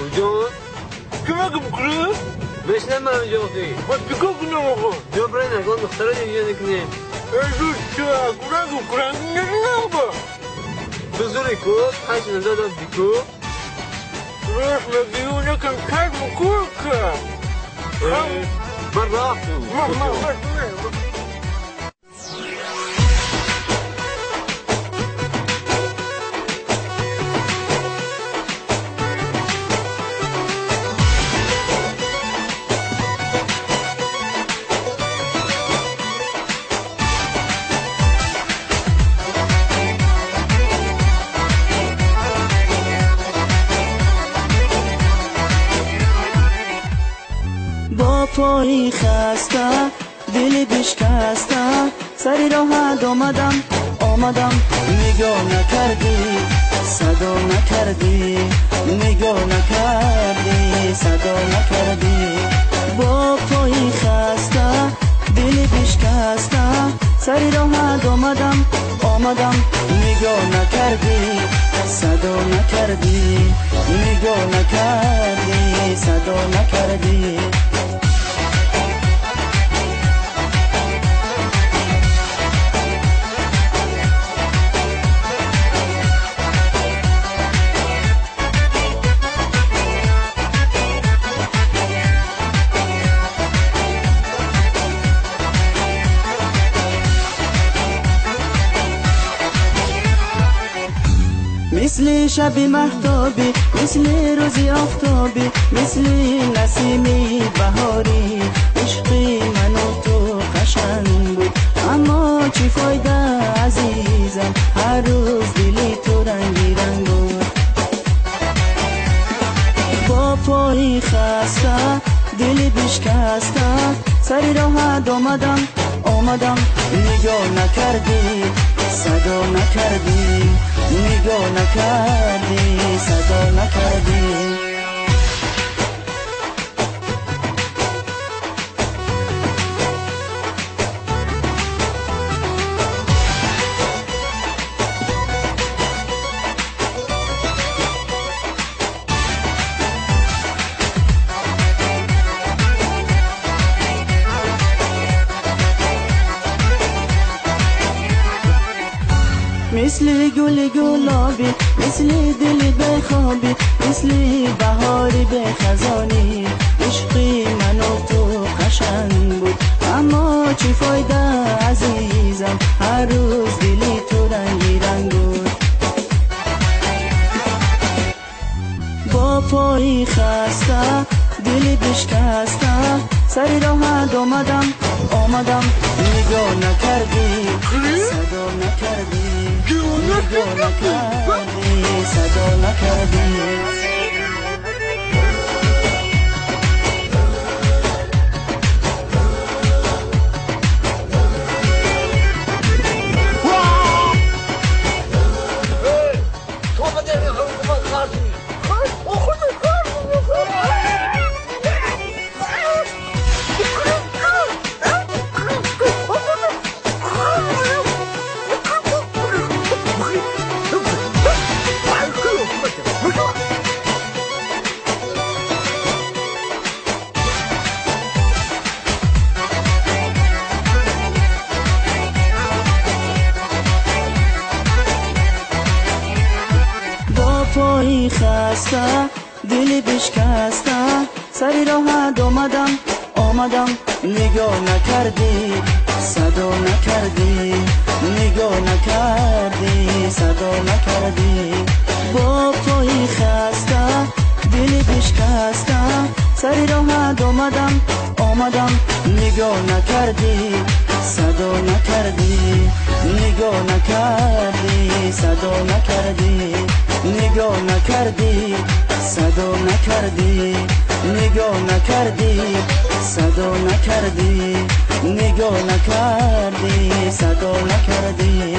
جان کمک بکنه؟ بشنم من جاقی باید بکن کنم آقا جبرای نگاه دختره دیگه نکنیم ایزوش چه کمک بکنم نه با بزرگی کو هشت ندادم بیکو راست مگیو نکن کار بکن که من رفتم با پایی خسته دلی بشکسته سری راحت آمدم نگاه نکردی صدا نکردی نگاه نکردی صدا نکردی با پایی خسته دلی بشکسته سری راحت آمدم نگاه نکردی صدا نکردی نگاه نکردی صدا نکردی مثل شب مهتابی مثل روزی آفتابی مثل نسیمی بهاری عشقی من و تو قشنگ بود اما چی فایده عزیزم هر روز دلی تو رنگی رنگ بود با پایی خسته دلی بشکسته سری راحت آمدم نگاه نکردی صدا نکردی نگاه نکردی صدا نکردی مثل گل گلابی مثل دل بخوابی مثل بهاری به خزانی عشقی من و تو قشنگ بود اما چی فایده عزیزم هر روز دلی تو رنگی رنگ بود با پایی خسته دلی بشکسته سری راحت آمدم نگاه نکردی صدا نکردی نگاه نکردی صدا نکردی پایی خسته دلی بشکسته سری راحت آمدم نگاه نکردی صدا نکردی نگاه نکردی صدا نکردی با پایی خسته دلی بشکسته سری راحت آمدم نگاه نکردی صدا نکردی نگاه نکردی صدا نکردی نگاه نکردی صدا نکردی نگاه نکردی صدا نکردی نگاه نکردی صدا نکردی